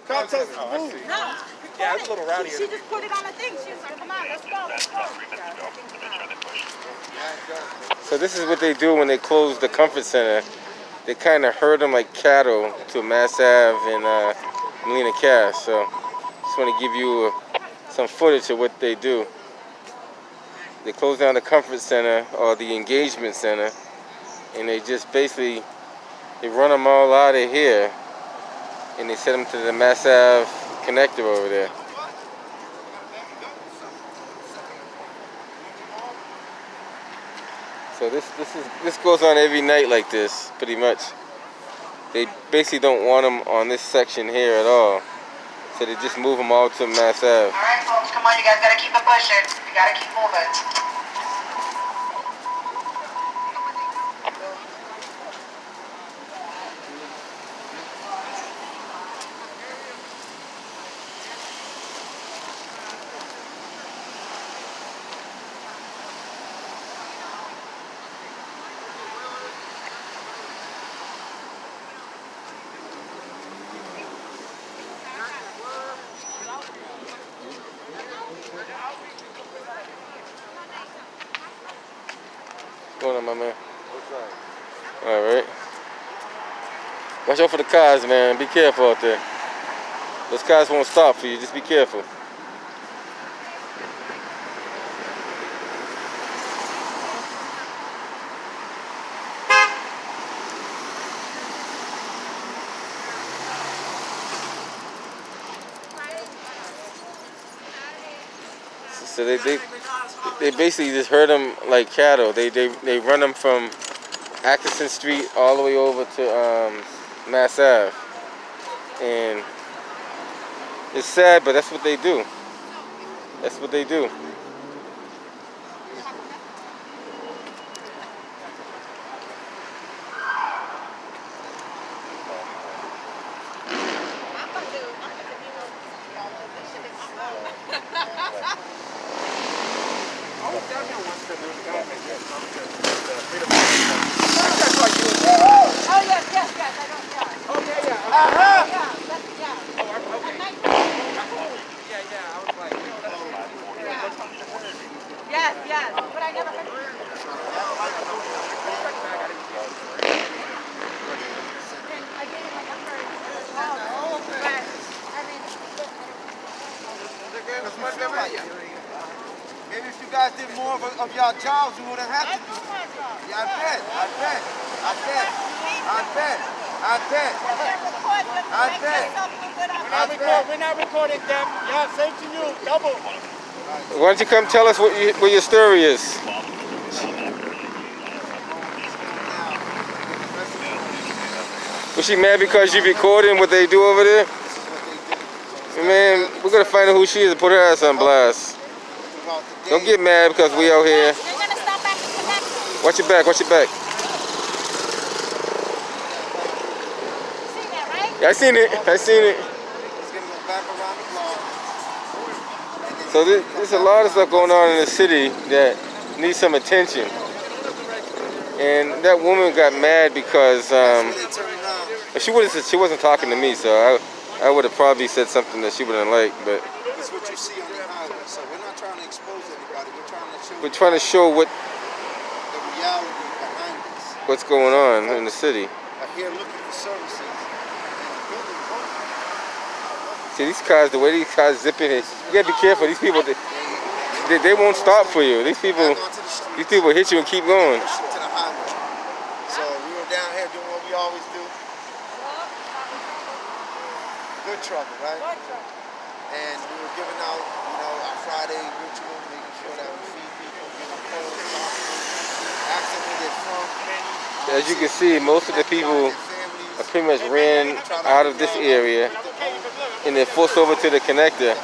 Cop tells us to move. No. Yeah, it's a little rowdy. She just put it on the thing. She was like, come on, let's go, let's go. So this is what they do when they close the Comfort Center. They kind of herd them like cattle to Mass Ave and Melina Cass. So just want to give you some footage of what they do. They close down the Comfort Center or the Engagement Center, and they just basically they run them all out of here, and they send them to the Mass Ave connector over there. So this goes on every night like this, pretty much. They basically don't want them on this section here at all, so they just move them all to Mass Ave. All right, folks, come on, you guys gotta keep it pushing. You gotta keep moving. What's going on, my man? All right. Watch out for the cars, man. Be careful out there. Those cars won't stop for you. Just be careful. So they basically just herd them like cattle. They run them from Atkinson Street all the way over to Mass Ave, and it's sad, but that's what they do. That's what they do. Oh, yes, I don't, yeah. Oh, yeah, yeah. Yeah, that's, yeah. Oh, okay. Yeah, I was like, Yes, but I never heard of it. And I gave him my number as well. But, I mean, Maybe if you guys did more of y'all jobs, you wouldn't have to do it. Yeah, I bet. we're not recording them. Yeah, same to you. Double. Why don't you come tell us what your story is? Was she mad because you recording what they do over there? Man, we're gonna find out who she is and put her ass on blast. Don't get mad because we out here. they're going to stop back and connect. Watch your back, watch your back. See that, right? Yeah, I seen it. So there's a lot of stuff going on in the city that needs some attention. And that woman got mad because she wasn't talking to me, so I would have probably said something that she wouldn't like, but That's what you see on the highway. So we're not trying to expose anybody. we're trying to show the reality behind this. what's going on in the city. I'm here looking for services. And the building's open. See these cars, the way these cars zip in, you gotta be careful. These people, they won't stop for you. These people hit you and keep going. To the highway. So we were down here doing what we always do. Good trouble, right? And we were giving out, our Friday ritual, making sure that we feed people, give them clothes, asking where they're from. As you can see, most of the people are pretty much ran out of this area and they're forced over to the connector.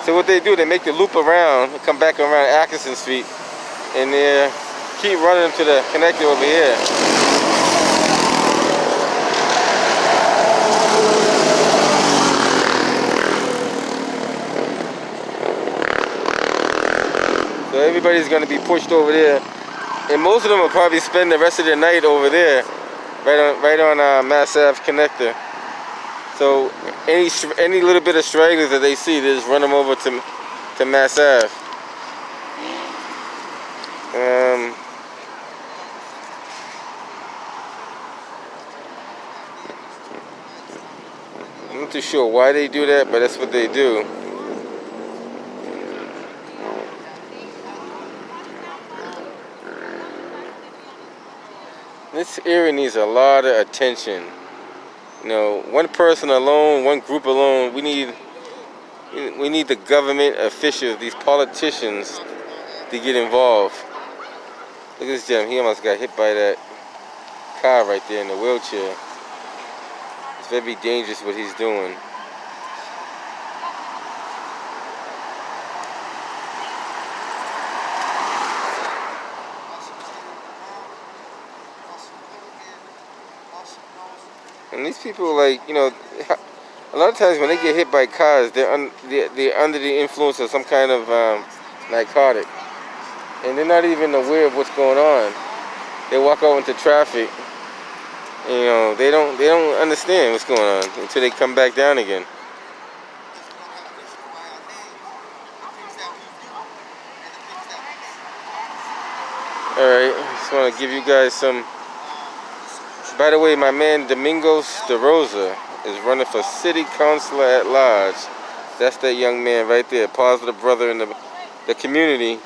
So what they do, they make the loop around, come back around Atkinson Street, and they keep running them to the connector over here. So everybody's going to be pushed over there, and most of them will probably spend the rest of their night over there, right on Mass Ave connector. So any little bit of stragglers that they see, they just run them over to Mass Ave. I'm not too sure why they do that, but that's what they do. This area needs a lot of attention. You know, one person alone, one group alone, we need the government officials, these politicians, to get involved. Look at this gentleman, he almost got hit by that car right there in the wheelchair. It's very dangerous what he's doing. And these people, like, you know, a lot of times when they get hit by cars, they're under the influence of some kind of narcotic, and they're not even aware of what's going on. They walk out into traffic, and, you know, they don't understand what's going on until they come back down again. All right, just want to give you guys some. By the way, my man Domingos De Rosa is running for city councilor at large. That's that young man right there, positive brother in the community.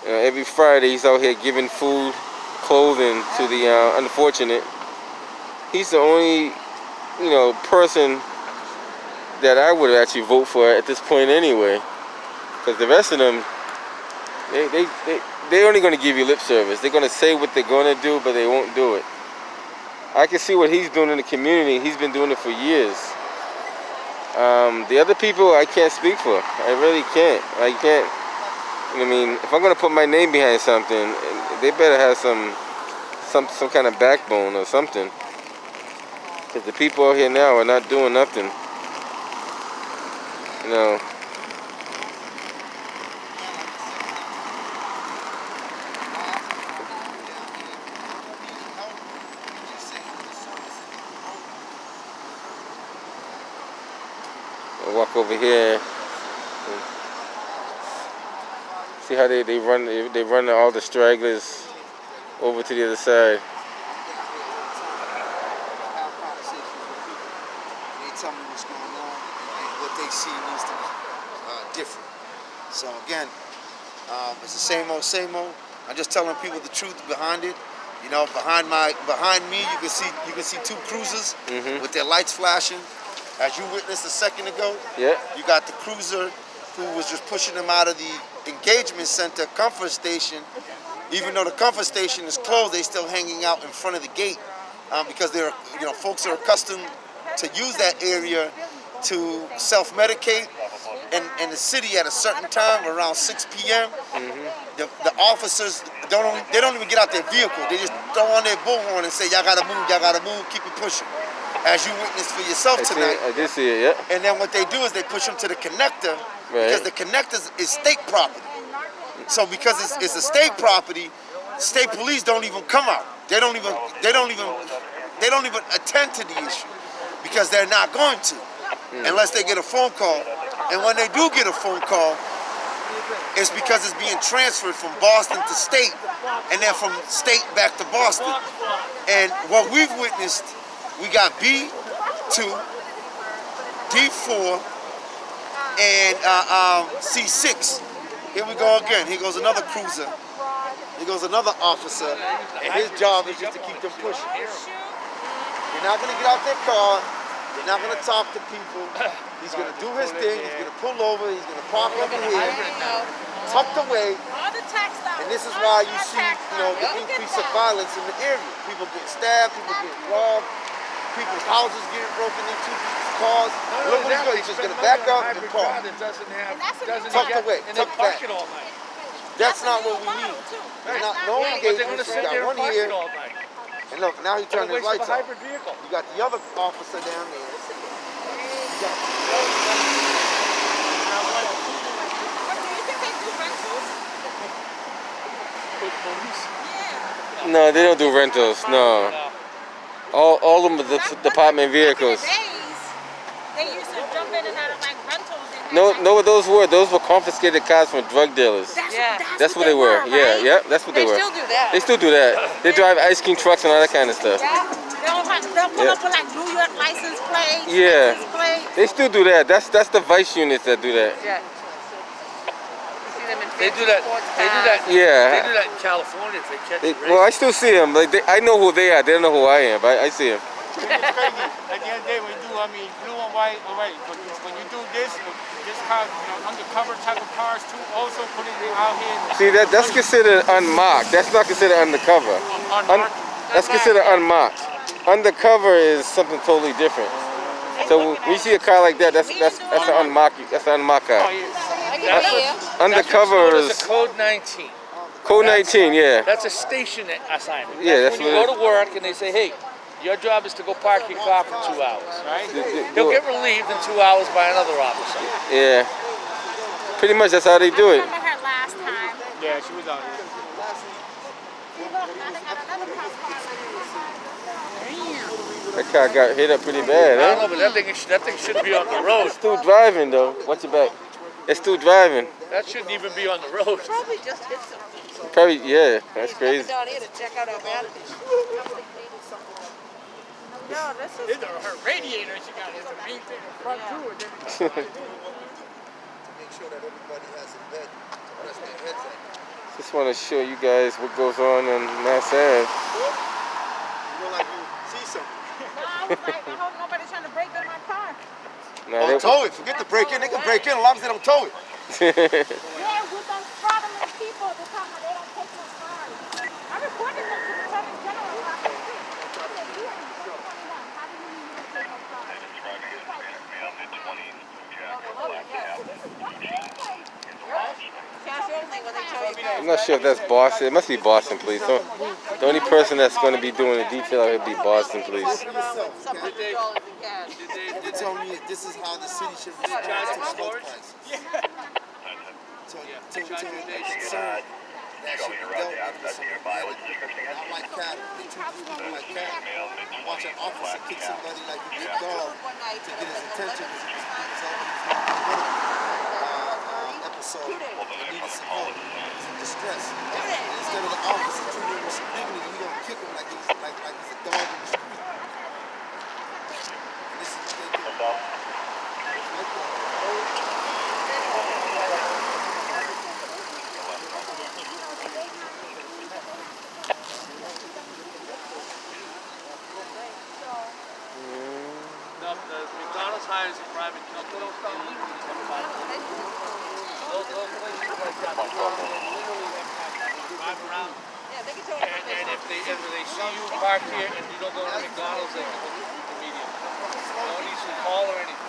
Every Friday he's out here giving food, clothing to the unfortunate. He's the only, you know, person that I would actually vote for at this point anyway. Because the rest of them, they're only going to give you lip service. They're going to say what they're going to do, but they won't do it. I can see what he's doing in the community. He's been doing it for years. The other people, I can't speak for. I really can't. I can't. I mean, if I'm gonna put my name behind something, they better have some kind of backbone or something. Because the people out here now are not doing nothing. You know. I'll walk over here. See how they run all the stragglers over to the other side. They tell me what's going on and what they see needs to be different. So again, it's the same old, same old. I'm just telling people the truth behind it. You know, behind me, you can see two cruisers with their lights flashing. As you witnessed a second ago, yeah. You got the cruiser who was just pushing them out of the engagement center comfort station. Even though the comfort station is closed, they still hanging out in front of the gate because they're, you know, folks are accustomed to use that area to self-medicate. And the city at a certain time, around 6 p.m., the officers they don't even get out their vehicle. They just throw on their bullhorn and say, y'all gotta move, keep it pushing. As you witnessed for yourself tonight. I did see it, yeah. And then what they do is they push them to the connector, because the connector is state property. So because it's a state property, state police don't even come out. They don't even attend to the issue because they're not going to unless they get a phone call. And when they do get a phone call, it's because it's being transferred from Boston to state and then from state back to Boston. And what we've witnessed, we got B2, D4, and C6. Here we go again. Here goes another cruiser. Here goes another officer. And his job is just to keep them pushing. They're not going to get out their car. They're not going to talk to people. He's going to do his thing. He's going to pull over. He's going to park over here, tucked away. And this is why you see, you know, the increase of violence in the area. People get stabbed. People get robbed. People's houses getting broken into, people's cars. Look what he's doing. He's just going to back up and park. Tucked away, tucked back. That's not what we need. There's not no engagement. We got one here. And look, now he turned his lights off. You got the other officer down there. No, they don't do rentals. No. All of them are the department vehicles. rented out of like rentals. And No, those were confiscated cars from drug dealers. That's what they were. Right? Yeah, that's what they were. Still do that. They still do that. They drive ice cream trucks and all that kind of stuff. Yeah. They'll pull up with like New York license plates. Yeah. Texas plates. They still do that. That's the vice units that do that. Yeah. They do that. They do that. Yeah. They do that in California if they catch a Well, I still see them. Like I know who they are. They don't know who I am, but I see them. It's crazy. At the end of the day, when you do, blue and white, all right. But when you do this car, undercover type of cars too, also putting it out here. See, that's considered unmarked. That's not considered undercover. That's considered unmarked. Undercover is something totally different. So when you see a car like that, that's an unmarked. That's an unmarked car. Undercover is code 19. Code 19, yeah. That's a station assignment. Yeah, that's when you go to work and they say, hey, your job is to go park your car for 2 hours. Right? He'll get relieved in 2 hours by another officer. Yeah. Pretty much that's how they do it. I remember her last time. Yeah, she was out here. That car got hit up pretty bad, I eh? don't know, but that thing shouldn't be on the road. It's still driving though. Watch your back. It's still driving. That shouldn't even be on the road. Probably just hit something. Probably, yeah. That's crazy. Down here to check out our batteries. No, this is Her radiator she got is the main thing. Front To make sure that everybody has a bed to rest their heads at. Just want to show you guys what goes on Mass Ave. You look like you see something. I was like, I hope nobody's trying to break in my car. Now, Tow it. Forget the break in. They can break in as long as they don't tow it. Yeah, with those fraudulent people, they're talking about they don't take no cars. I reported them to the Attorney General last week. How do you mean you don't take no cars? I'm not sure if that's Boston. It must be Boston Police. So the only person that's going to be doing the detail would be Boston Police. They tell me this is how the city should respond to health crisis. To concern that should be dealt with something better. Not like cattle. They treat these people like cattle. Watch an officer kick somebody like a big dog to get his attention because he was helping episode and needed some help. He's in distress. And instead of the officer treating him with some dignity, he gonna kick him like he's a dog in the street. And this is what they do. No, the McDonald's hires a private company. Those places like that, they literally drive around. And if they see you park here and you don't go to McDonald's, they can immediately. No need to call or anything.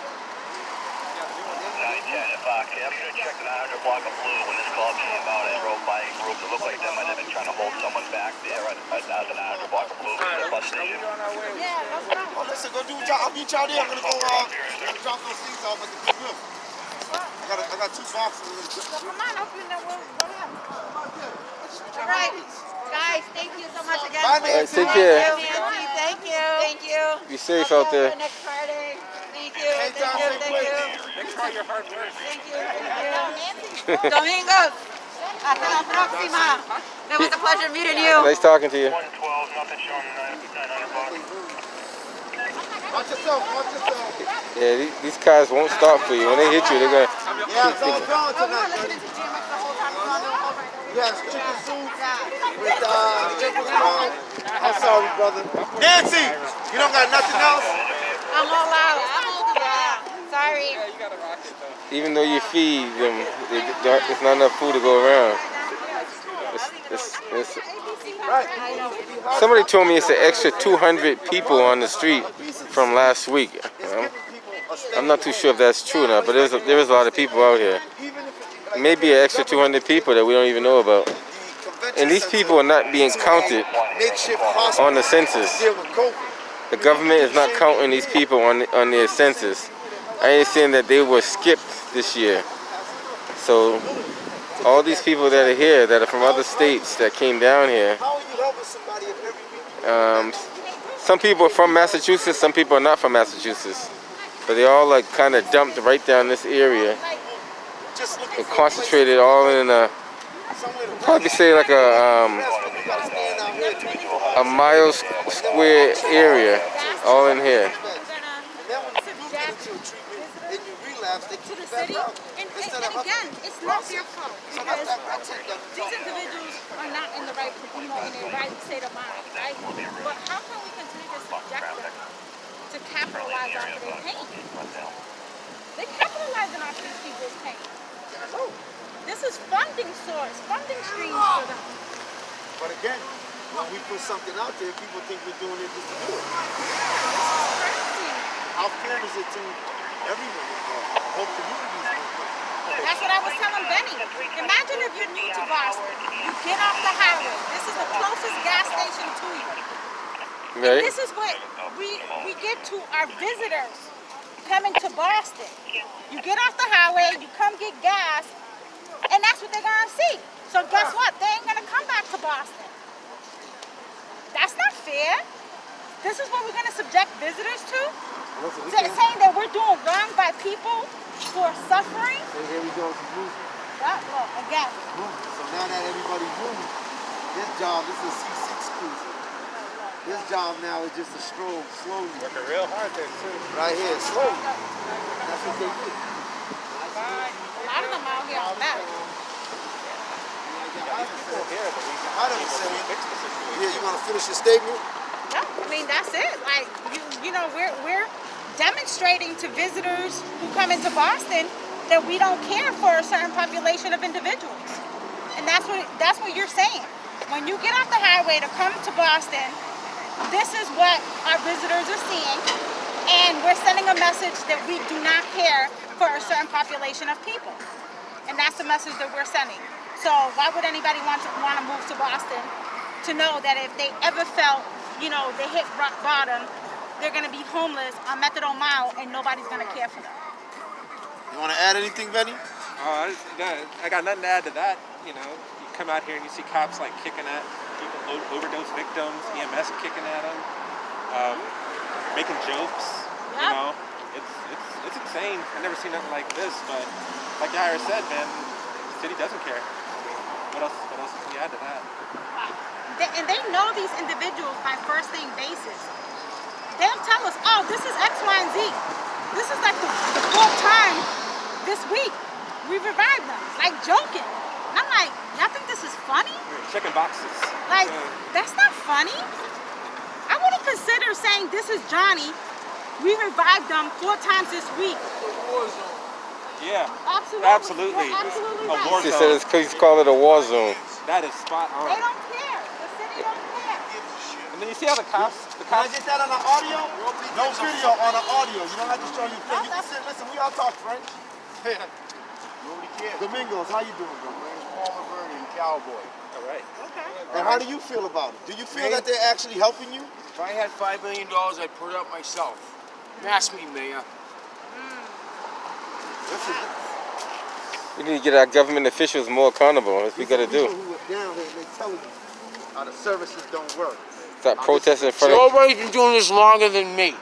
910, if I'm gonna check the 900 block of blue. When this call came out, I drove by a group that looked like they might have been trying to hold someone back there at the 900 block of blue at the bus station. Oh, listen, go do what y'all. I'll meet y'all there. I'm gonna go drop those things off at the goodwill. I got 2 boxes. Come on, open the window. All right, guys, thank you so much again. Bye, All right, Nancy. take care. Nancy, thank you. Thank you. Be safe out there. Next Friday. Thank you. Hey, Tom, Thank say you. Thanks for your hard work. Thank you. Thank you. Domingos. Hasta la próxima. It was a pleasure meeting you. Nice talking to you. 112, nothing showing 900 block. Watch yourself. Yeah, these cars won't stop for you. When they hit you, they're going to... Yeah, it's all gone tonight. Yes, chicken soup with chicken brown. I'm sorry, brother. Nancy, you don't got nothing else? I'm all out. Yeah. Sorry. Even though you feed them, there's not enough food to go around. Somebody told me it's an extra 200 people on the street from last week. I'm not too sure if that's true or not, but there is a lot of people out here. Maybe an extra 200 people that we don't even know about. And these people are not being counted on the census. The government is not counting these people on their census. I understand that they were skipped this year. So all these people that are here, that are from other states that came down here, some people are from Massachusetts, some people are not from Massachusetts. but they all like kind of dumped right down this area Just looking and for a place concentrated all in a, somewhere to probably rest. say like You gotta stand out here to a mile square area, all in here. and then when you do get into a treatment and you relapse, they To kick the you back city, out. and Instead of again, it's not their fault so that's because that red tape that we these talking about. individuals are not in the right, in their right state of mind, right? But how can we continue to subject them to capitalize off of their pain? They capitalizing off these people's pain. This is funding source, funding streams for them. But again, when we put something out there, people think we're doing it just to do it. Crazy. How fair is it to everyone involved? Whole communities involved? That's what I was telling Benny. Imagine if you're new to Boston. You get off the highway. This is the closest gas station to you. Right? This is what we get to our visitors coming to Boston. You get off the highway, you come get gas, and that's what they're gonna see. So guess what? They ain't gonna come back to Boston. That's not fair. This is what we're gonna subject visitors to? Saying that we're doing wrong by people who are suffering? And here we go to moving. Well, again. So now that everybody's moving, this job, this is a C6 cruiser. This job now is just a stroll slowly. Working real hard there too. Right here, slowly. That's what they do. A lot of them out here on that. I don't say it. Yeah, you want to finish your statement? No, I mean that's it. Like you know, we're demonstrating to visitors who come into Boston that we don't care for a certain population of individuals, and that's what you're saying. When you get off the highway to come to Boston, this is what our visitors are seeing, and we're sending a message that we do not care for a certain population of people, and that's the message that we're sending. So why would anybody want to move to Boston to know that if they ever felt, you know, they hit rock bottom, they're going to be homeless on methadone mile and nobody's going to care for them? You want to add anything, Benny? I got nothing to add to that. You know, you come out here and you see cops like kicking at people, overdose victims, EMS kicking at them, making jokes. Yep. You know, it's insane. I've never seen nothing like this. But like Yair said, man, the city doesn't care. What else can you add to that? And they know these individuals by first name basis. They'll tell us, oh, this is X, Y, and Z. This is like the fourth time this week we revived them, like joking. And I'm like, y'all think this is funny? Checking boxes. Like, that's not funny. I wouldn't consider saying this is Johnny. We revived them 4 times this week. Yeah. Absolutely. Absolutely. You're absolutely A right. war She zone. said it's because he's called it a war zone. That is spot on. They don't care. The city don't care. And then you see how the cops. Can I get that on the audio? No video, on the audio. You don't have to show your face. You can sit, listen, we all talk French. Nobody cares. Domingos, how you doing, bro? Palmer Bernie and Cowboy. All right. And how do you feel about it? Do you feel that they're actually helping you? If I had $5 million, I'd put it up myself. Mask me, Mayor. Listen, We need to get our government officials more accountable. That's what we got to people do. who are down here, they telling you how the services don't work. Stop protesting in front of. Nobody's been doing this longer than me.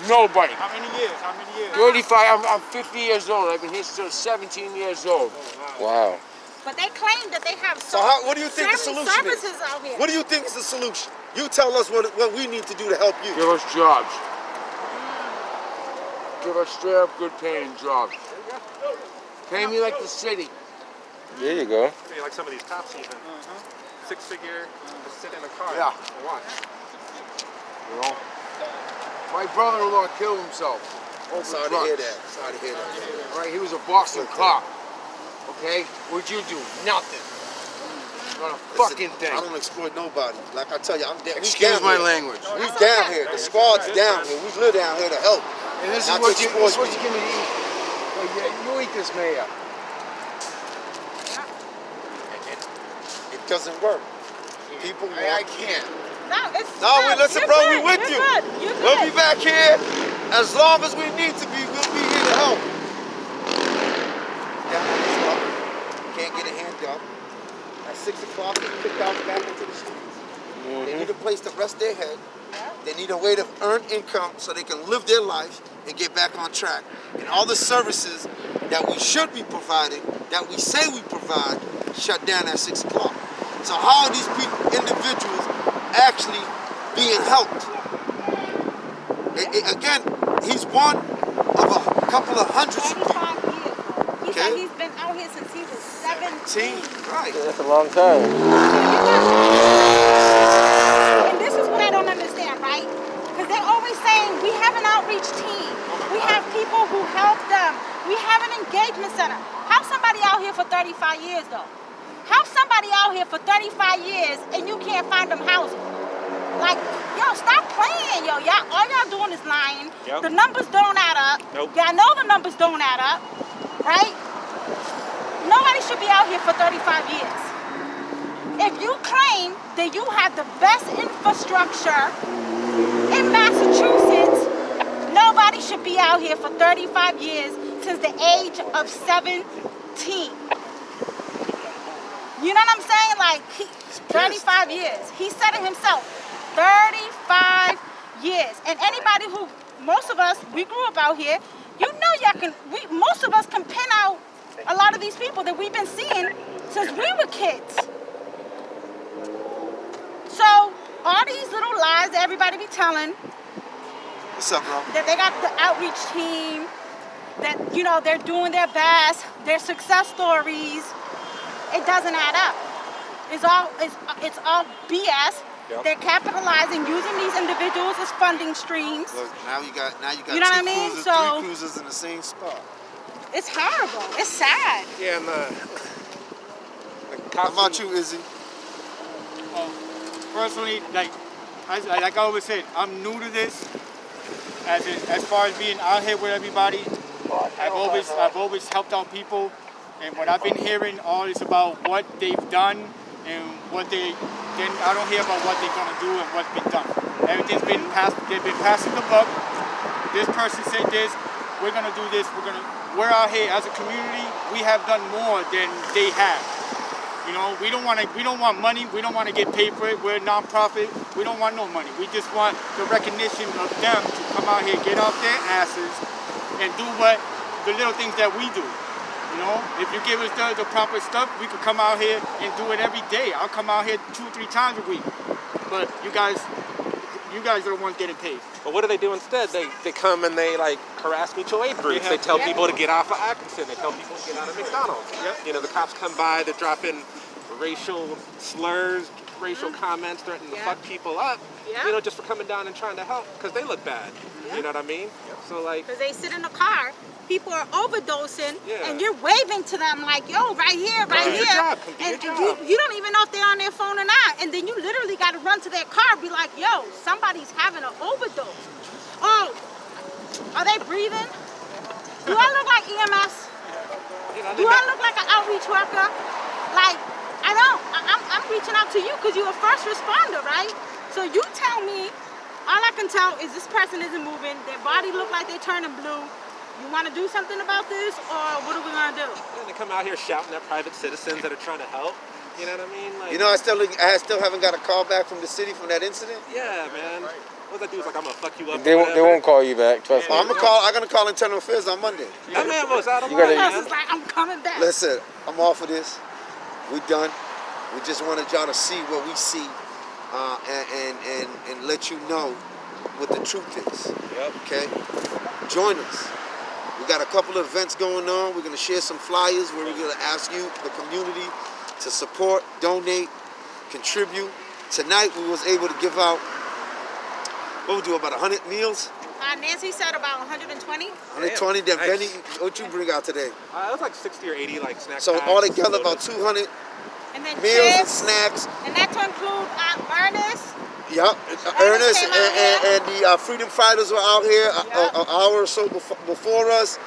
Nobody. How many years? How many years? 35, I'm 50 years old. I've been here since 17 years old. Wow. But they claim that they have So what do you think the solution is? services out here. What do you think is the solution? You tell us what we need to do to help you. Give us jobs. Give us straight up good paying jobs. Pay me like the city. There you go. Maybe like some of these cops even. 6-figure, just sit in a car Yeah. and watch. You know? My brother-in-law killed himself over Sorry to drugs. hear that. Sorry to hear that. Right, he was a Boston cop. Okay? What'd you do? Nothing. Not a fucking thing. I don't exploit nobody. Like I tell you, I'm down. Excuse my language. We down here. The squad's down here. We live down here to help. And this is Not what to you exploit give me to eat. Well, yeah, you eat this, Mayor. It doesn't work. People I want. can't. No, it's No, good. listen, You're bro, good. we with You're you. Good. You're We'll good. be back here as long as we need to be. We'll be here to help. Down on this stuff. Can't get a hand up. At 6 o'clock, they kick out back into the streets. They need a place to rest their head. They need a way to earn income so they can live their life and get back on track. And all the services that we should be providing, that we say we provide, shut down at 6 o'clock. So how are these individuals actually being helped? Again, he's one of a couple of hundreds of people. 35 years. He said he's been out here since he was 17. Right. Yeah, that's a long time. And this is what I don't understand, right? Because they're always saying we have an outreach team. We have people who help them. We have an engagement center. How's somebody out here for 35 years, though? How's somebody out here for 35 years and you can't find them housing? Like, yo, stop playing, yo. All y'all doing is lying. Yep. The numbers don't add up. Nope. Y'all know the numbers don't add up, right? Nobody should be out here for 35 years. If you claim that you have the best infrastructure in Massachusetts, nobody should be out here for 35 years since the age of 17. You know what I'm saying? Like, 35 years. He said it himself. 35 years. And anybody who, most of us, we grew up out here, you know most of us can pin out a lot of these people that we've been seeing since we were kids. So, all these little lies that everybody be telling. What's up, bro? That they got the outreach team, that, you know, they're doing their best, their success stories, it doesn't add up. It's all BS. Yep. They're capitalizing, using these individuals as funding streams. Look, now you got You know what I mean? cruisers, So- 3 cruisers in the same spot. It's horrible. It's sad. Yeah, and the How cops. about you, Izzy? Personally, like I always said, I'm new to this. As far as being out here with everybody, I've always helped out people, and what I've been hearing all is about what they've done and what then I don't hear about what they're gonna do and what's been done. Everything's been passed. They've been passing the buck. This person said this. We're gonna do this. We're out here as a community. We have done more than they have. You know, we don't want money. We don't want to get paid for it. We're a non-profit. We don't want no money. We just want the recognition of them to come out here, get off their asses, and do the little things that we do. You know, if you give us the proper stuff, we could come out here and do it every day. I'll come out here 2 or 3 times a week. But you guys are the ones getting paid. But what do they do instead? They come and they like harass mutual aid groups. They tell people to get off of Atkinson. They tell people to get out of McDonald's. Yep. You know, the cops come by, they drop in racial slurs, racial comments, threatening to fuck people up. Yeah. You know, just for coming down and trying to help because they look bad. Yeah. You know what I mean? So like, Because they sit in the car, people are overdosing, Yeah. and you're waving to them like, yo, right here, right Do here. your job. Come do And your job. you don't even know if they're on their phone or not. And then you literally got to run to their car and be like, yo, somebody's having an overdose. Oh, are they breathing? Do I look like EMS? you know, Do I look like an outreach worker? Like, I don't. I'm reaching out to you because you're a first responder, right? So you tell me, all I can tell is this person isn't moving, their body look like they're turning blue. You want to do something about this, or what are we going to do? And they come out here shouting at private citizens that are trying to help. You know what I mean? Like, You know, I still haven't got a call back from the city from that incident. yeah, man. What that dude was like, I'm gonna fuck you up. They won't call you back. Trust me. I'm gonna call internal affairs on Monday. That man was out of You gotta- line, It's man. like, I'm coming back. Listen, I'm off of this. We done. We just wanted y'all to see what we see, and let you know what the truth is. Yep. Okay? Join us. We got a couple of events going on. We're gonna share some flyers where we're gonna ask you, the community, to support, donate, contribute. Tonight we was able to give out, what we do, about 100 meals? Nancy said about 120. 120. Then Nice. Benny, what you bring out today? It was like 60 or 80 like snack So packs, altogether sodas. about 200 And then meals and chips, snacks. and that to include Ernest. Yup, Ernest came out and the freedom fighters were out here an hour or so before us.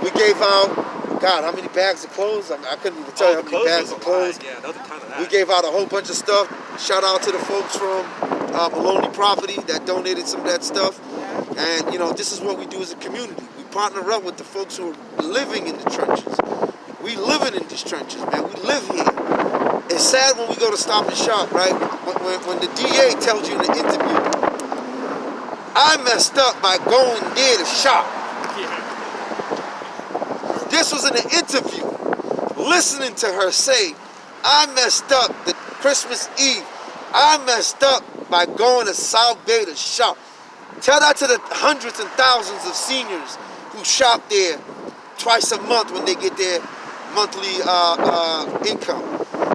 We gave out, God, how many bags of clothes? I couldn't even tell you how many bags of clothes. Yeah, that was a ton of that. We gave out a whole bunch of stuff. Shout out to the folks from Maloney Property that donated some of that stuff. And, you know, this is what we do as a community. We partner up with the folks who are living in the trenches. We living in these trenches, man. We live here. It's sad when we go to Stop and Shop, right? When the DA tells you in the interview, I messed up by going there to shop. This was in an interview. Listening to her say, I messed up the Christmas Eve. I messed up by going to South Bay to shop. Tell that to the hundreds and thousands of seniors who shop there twice a month when they get their monthly income.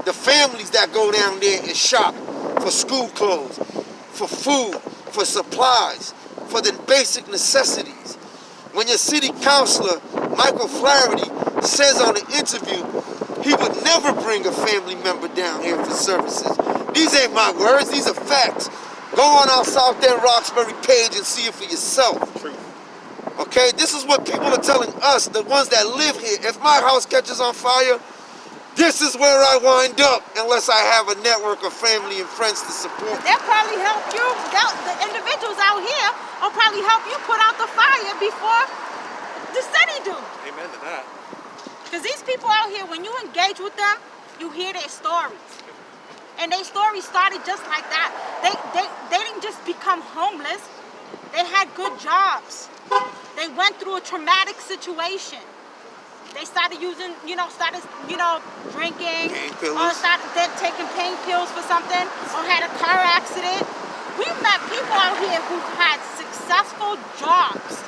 The families that go down there and shop for school clothes, for food, for supplies, for the basic necessities. When your city councilor, Michael Flaherty, says on an interview he would never bring a family member down here for services. These ain't my words, these are facts. Go on out South End Roxbury page and see it for yourself. True. Okay, this is what people are telling us, the ones that live here. If my house catches on fire, this is where I wind up unless I have a network of family and friends to support. They'll probably help you, the individuals out here will probably help you put out the fire before the city do. Amen to that. Because these people out here, when you engage with them, you hear their stories. And their stories started just like that. They didn't just become homeless. They had good jobs. They went through a traumatic situation. They started using, drinking, or started taking pain pills for something, or had a car accident. We've met people out here who had successful jobs,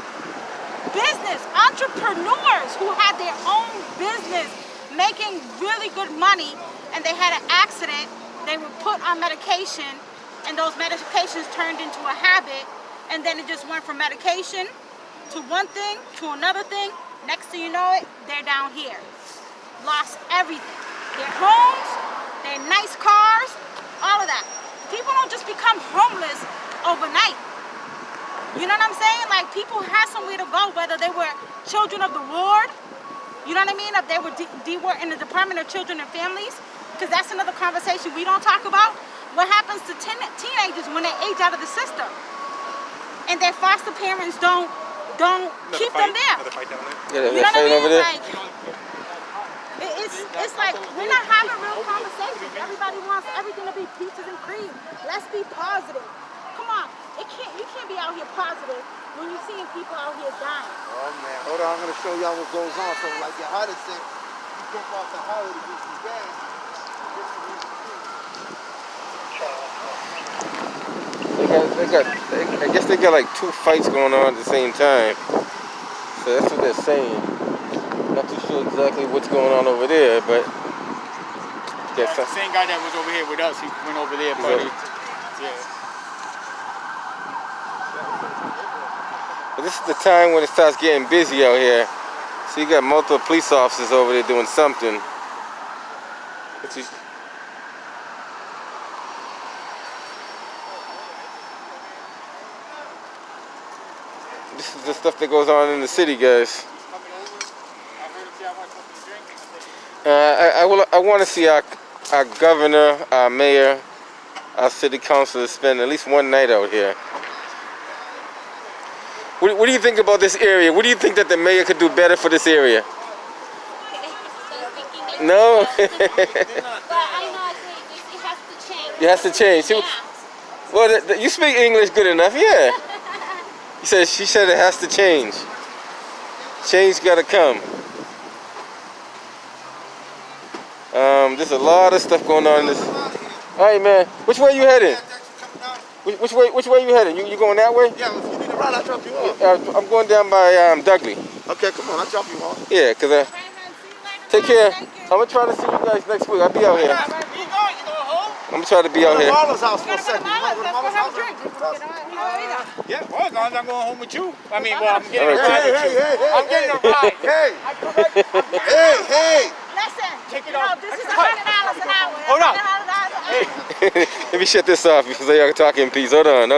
business, entrepreneurs who had their own business, making really good money, and they had an accident. They were put on medication, and those medications turned into a habit, and then it just went from medication to one thing, to another thing. Next thing you know it, they're down here. Lost everything. Their homes, their nice cars, all of that. People don't just become homeless overnight. You know what I'm saying? Like, people had somewhere to go, whether they were children of the ward, you know what I mean? If they were in the Department of Children and Families, because that's another conversation we don't talk about. What happens to teenagers when they age out of the system? And their foster parents don't keep them there. Yeah, you know what I mean? over there? Like, it's like we're not having real conversations. Everybody wants everything to be peaches and cream. Let's be positive. Come on, you can't be out here positive when you're seeing people out here dying. Oh man, hold on, I'm gonna show y'all what goes on. So like your heart attack, you jump off the highway to get some gas. I guess they got like two fights going on at the same time. So that's what they're saying. Not too sure exactly what's going on over there, but the same guy that was over here with us, he went over there, buddy. Yeah. But this is the time when it starts getting busy out here. So you got multiple police officers over there doing something. This is the stuff that goes on in the city, guys. I want to see our governor, our mayor, our city councilors spend at least one night out here. What do you think about this area? What do you think that the mayor could do better for this area? No? But I know it has to change. It has to change. Yeah. Well, you speak English good enough, yeah. She said it has to change. Change gotta come. There's a lot of stuff going on in this. All right, man. Which way you heading? Which way you heading? You going that way? Yeah, if you need a ride, I'll drop you off. I'm going down by Dudley. Okay, come on, I'll drop you off. Yeah, cause take care. I'm gonna try to see you guys next week. I'll be out here. I'm gonna try to be out here. Marla's house for a second. Yeah, well, as long as I'm going home with you. I mean, well, I'm getting a ride with you. I'm getting a ride. Hey. Listen, take it off. This is $100 an hour. Hold on. Let me shut this off because y'all can talk in peace. Hold on.